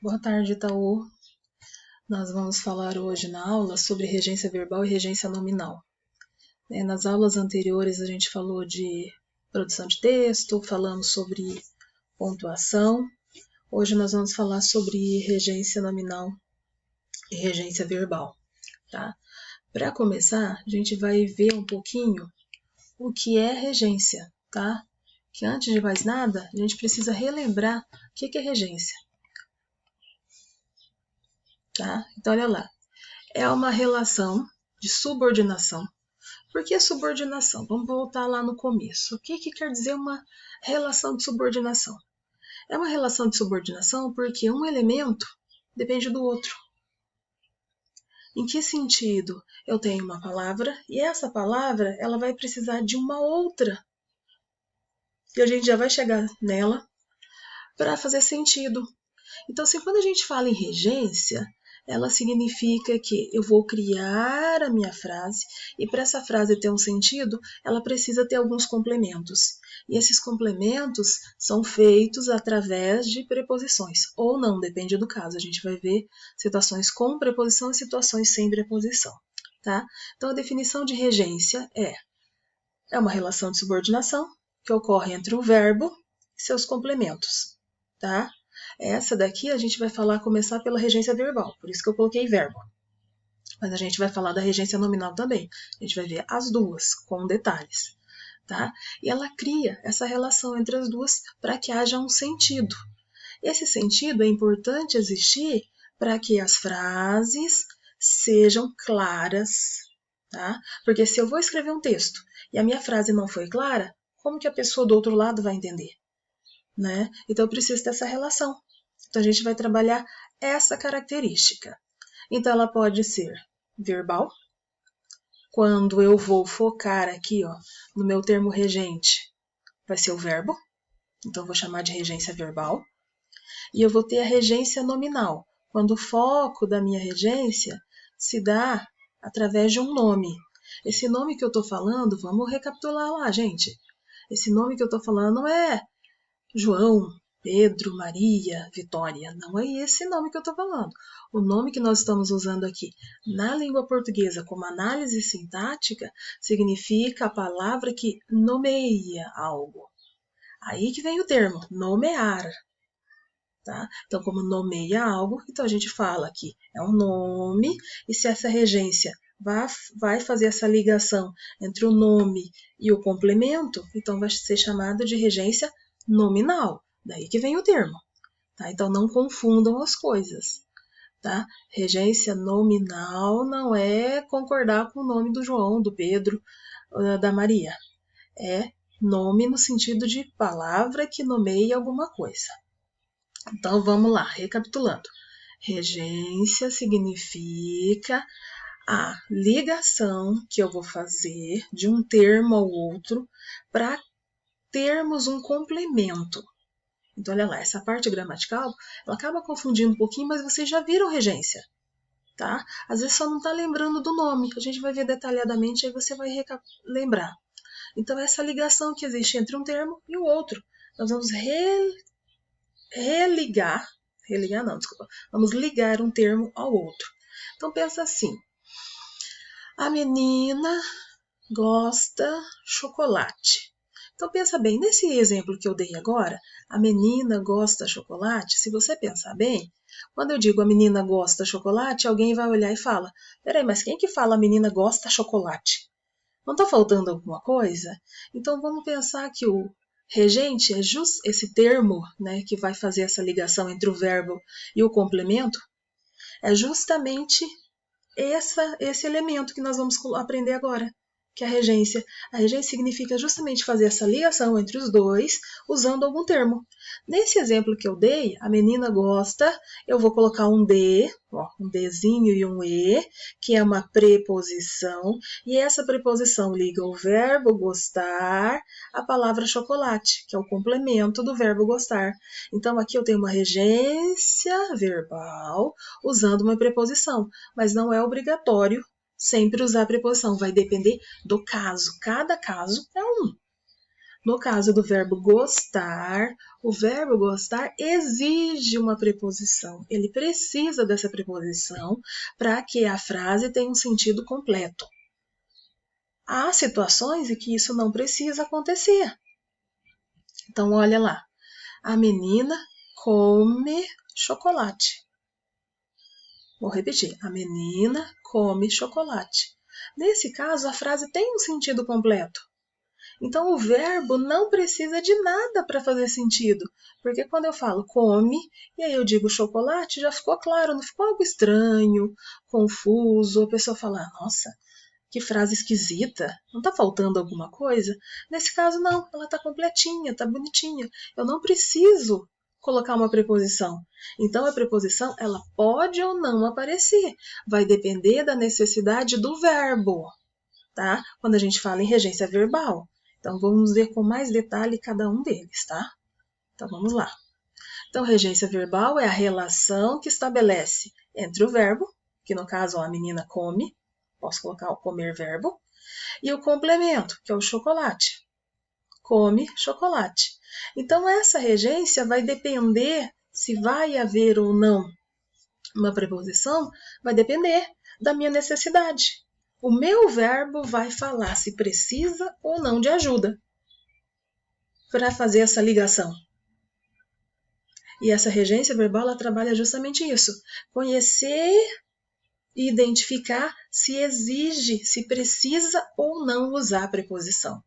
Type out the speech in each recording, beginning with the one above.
Boa tarde, Itaú. Nós vamos falar hoje na aula sobre regência verbal e regência nominal. Nas aulas anteriores a gente falou de produção de texto, falamos sobre pontuação. Hoje nós vamos falar sobre regência nominal e regência verbal. Tá? Para começar, a gente vai ver um pouquinho o que é regência. Tá? Que antes de mais nada, a gente precisa relembrar o que é regência. Tá? Então, olha lá. É uma relação de subordinação. Por que subordinação? Vamos voltar lá no começo. O que quer dizer uma relação de subordinação? É uma relação de subordinação porque um elemento depende do outro. Em que sentido? Eu tenho uma palavra e essa palavra ela vai precisar de uma outra. E a gente já vai chegar nela para fazer sentido. Então, quando a gente fala em regência, ela significa que eu vou criar a minha frase e para essa frase ter um sentido, ela precisa ter alguns complementos. E esses complementos são feitos através de preposições, ou não, depende do caso. A gente vai ver situações com preposição e situações sem preposição. Tá? Então, a definição de regência é uma relação de subordinação que ocorre entre o verbo e seus complementos. Tá? Essa daqui a gente vai começar pela regência verbal, por isso que eu coloquei verbo. Mas a gente vai falar da regência nominal também. A gente vai ver as duas, com detalhes. Tá? E ela cria essa relação entre as duas para que haja um sentido. Esse sentido é importante existir para que as frases sejam claras. Tá? Porque se eu vou escrever um texto e a minha frase não foi clara, como que a pessoa do outro lado vai entender? Né? Então eu preciso dessa relação. Então a gente vai trabalhar essa característica. Então ela pode ser verbal, quando eu vou focar aqui no meu termo regente, vai ser o verbo, então eu vou chamar de regência verbal. E eu vou ter a regência nominal, quando o foco da minha regência se dá através de um nome. Esse nome que eu estou falando, vamos recapitular lá, gente. Esse nome que eu estou falando não é João, Pedro, Maria, Vitória. Não é esse nome que eu estou falando. O nome que nós estamos usando aqui na língua portuguesa como análise sintática significa a palavra que nomeia algo. Aí que vem o termo, nomear. Tá? Então, como nomeia algo, então a gente fala que é um nome, e se essa regência vai fazer essa ligação entre o nome e o complemento, então vai ser chamada de regência nominal. Daí que vem o termo. Tá? Então, não confundam as coisas. Tá? Regência nominal não é concordar com o nome do João, do Pedro, da Maria. É nome no sentido de palavra que nomeia alguma coisa. Então, vamos lá, recapitulando. Regência significa a ligação que eu vou fazer de um termo ao outro para termos um complemento. Então, olha lá, essa parte gramatical, ela acaba confundindo um pouquinho, mas vocês já viram regência, tá? Às vezes só não está lembrando do nome, a gente vai ver detalhadamente, aí você vai lembrar. Então, essa ligação que existe entre um termo e o outro. Nós vamos vamos ligar um termo ao outro. Então, pensa assim, a menina gosta chocolate. Então, pensa bem, nesse exemplo que eu dei agora, a menina gosta chocolate, se você pensar bem, quando eu digo a menina gosta chocolate, alguém vai olhar e fala, peraí, mas quem que fala a menina gosta chocolate? Não está faltando alguma coisa? Então, vamos pensar que o regente é esse termo, né, que vai fazer essa ligação entre o verbo e o complemento, é justamente esse elemento que nós vamos aprender agora, que é a regência. A regência significa justamente fazer essa ligação entre os dois usando algum termo. Nesse exemplo que eu dei, a menina gosta, eu vou colocar um D, um Dzinho e um E, que é uma preposição, e essa preposição liga o verbo gostar à palavra chocolate, que é o complemento do verbo gostar. Então, aqui eu tenho uma regência verbal usando uma preposição, mas não é obrigatório sempre usar a preposição, vai depender do caso. Cada caso é um. No caso do verbo gostar, o verbo gostar exige uma preposição. Ele precisa dessa preposição para que a frase tenha um sentido completo. Há situações em que isso não precisa acontecer. Então, olha lá. A menina come chocolate. Vou repetir. A menina come chocolate. Nesse caso, a frase tem um sentido completo. Então, o verbo não precisa de nada para fazer sentido. Porque quando eu falo come, e aí eu digo chocolate, já ficou claro, não ficou algo estranho, confuso, a pessoa fala, nossa, que frase esquisita, não está faltando alguma coisa? Nesse caso, não, ela está completinha, está bonitinha. Eu não preciso colocar uma preposição. Então, a preposição, ela pode ou não aparecer. Vai depender da necessidade do verbo, tá? Quando a gente fala em regência verbal. Então, vamos ver com mais detalhe cada um deles, tá? Então, vamos lá. Então, regência verbal é a relação que estabelece entre o verbo, que no caso a menina come, posso colocar o comer verbo, e o complemento, que é o chocolate. Come chocolate. Então, essa regência vai depender se vai haver ou não uma preposição, vai depender da minha necessidade. O meu verbo vai falar se precisa ou não de ajuda para fazer essa ligação. E essa regência verbal, ela trabalha justamente isso. Conhecer e identificar se exige, se precisa ou não usar a preposição.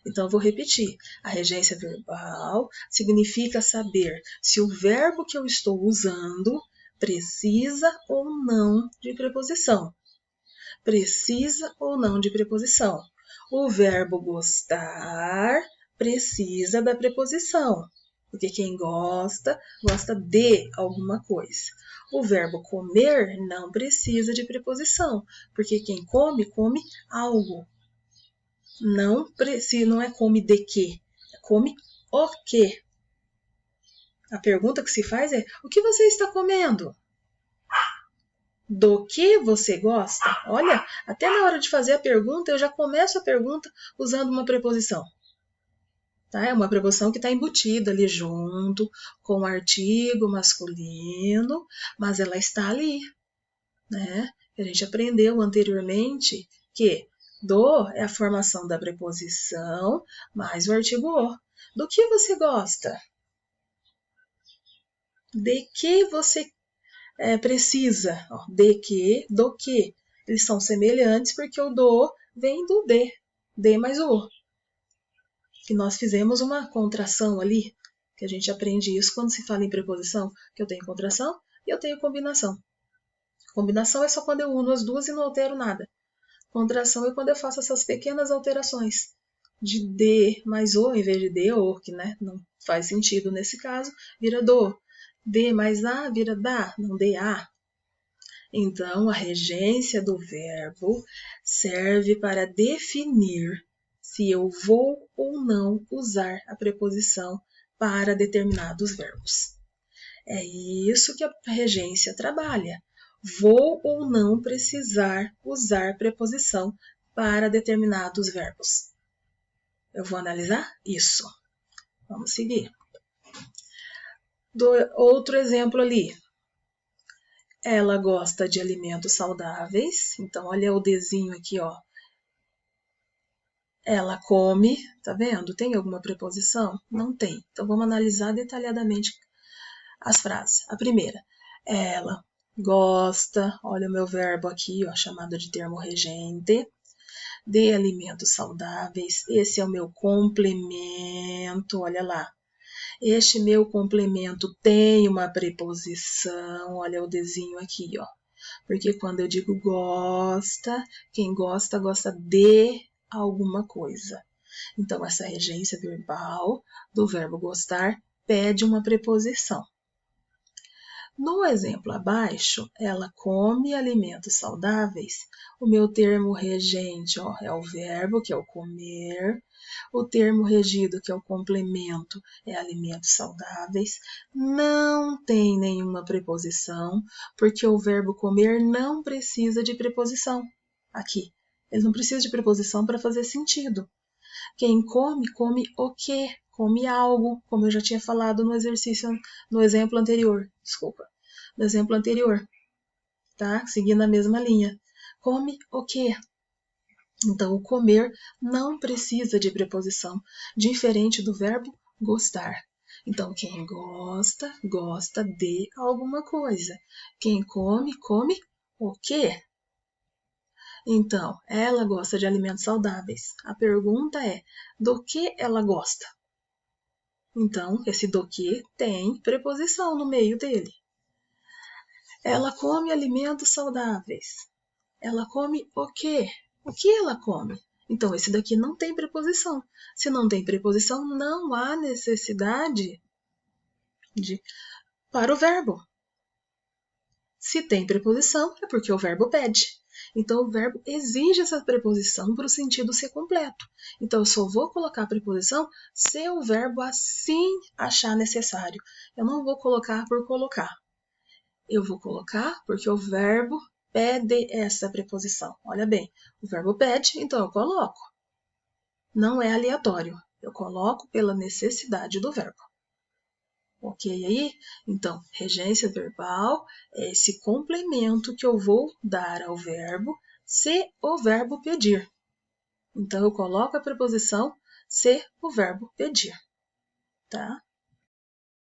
Então, eu vou repetir. A regência verbal significa saber se o verbo que eu estou usando precisa ou não de preposição. Precisa ou não de preposição. O verbo gostar precisa da preposição, porque quem gosta, gosta de alguma coisa. O verbo comer não precisa de preposição, porque quem come, come algo. Não é come de quê, é come o quê. A pergunta que se faz é, o que você está comendo? Do que você gosta? Olha, até na hora de fazer a pergunta, eu já começo a pergunta usando uma preposição. Tá? É uma preposição que está embutida ali junto com o artigo masculino, mas ela está ali. Né? A gente aprendeu anteriormente que do é a formação da preposição mais o artigo o. Do que você gosta? De que você precisa? De que, do que. Eles são semelhantes porque o do vem do de mais o o. Que nós fizemos uma contração ali, que a gente aprende isso quando se fala em preposição, que eu tenho contração e eu tenho combinação. Combinação é só quando eu uno as duas e não altero nada. Contração é quando eu faço essas pequenas alterações de de mais o, em vez de de ou, que né, não faz sentido nesse caso, vira do. De mais a vira da, não de a. Então, a regência do verbo serve para definir se eu vou ou não usar a preposição para determinados verbos. É isso que a regência trabalha. Vou ou não precisar usar preposição para determinados verbos. Eu vou analisar isso. Vamos seguir. Outro exemplo ali. Ela gosta de alimentos saudáveis. Então, olha o desenho aqui, ó. Ela come, tá vendo? Tem alguma preposição? Não tem. Então, vamos analisar detalhadamente as frases. A primeira, ela gosta, olha o meu verbo aqui, ó, chamado de termo regente, de alimentos saudáveis. Esse é o meu complemento, olha lá. Este meu complemento tem uma preposição, olha o desenho aqui, ó. Porque quando eu digo gosta, quem gosta, gosta de alguma coisa. Então, essa regência verbal do verbo gostar pede uma preposição. No exemplo abaixo, ela come alimentos saudáveis. O meu termo regente é o verbo, que é o comer. O termo regido, que é o complemento, é alimentos saudáveis. Não tem nenhuma preposição, porque o verbo comer não precisa de preposição. Aqui, ele não precisa de preposição para fazer sentido. Quem come, come o quê? Come algo, como eu já tinha falado no exemplo anterior. Desculpa. No exemplo anterior. Tá? Seguindo a mesma linha. Come o quê? Então, o comer não precisa de preposição, diferente do verbo gostar. Então, quem gosta, gosta de alguma coisa. Quem come, come o quê? Então, ela gosta de alimentos saudáveis. A pergunta é, do que ela gosta? Então, esse do que tem preposição no meio dele. Ela come alimentos saudáveis. Ela come o quê? O que ela come? Então, esse daqui não tem preposição. Se não tem preposição, não há necessidade para o verbo. Se tem preposição, é porque o verbo pede. Então, o verbo exige essa preposição para o sentido ser completo. Então, eu só vou colocar a preposição se o verbo assim achar necessário. Eu não vou colocar por colocar. Eu vou colocar porque o verbo pede essa preposição. Olha bem, o verbo pede, então eu coloco. Não é aleatório. Eu coloco pela necessidade do verbo. Ok aí? Então, regência verbal é esse complemento que eu vou dar ao verbo se o verbo pedir. Então, eu coloco a preposição se o verbo pedir. Tá?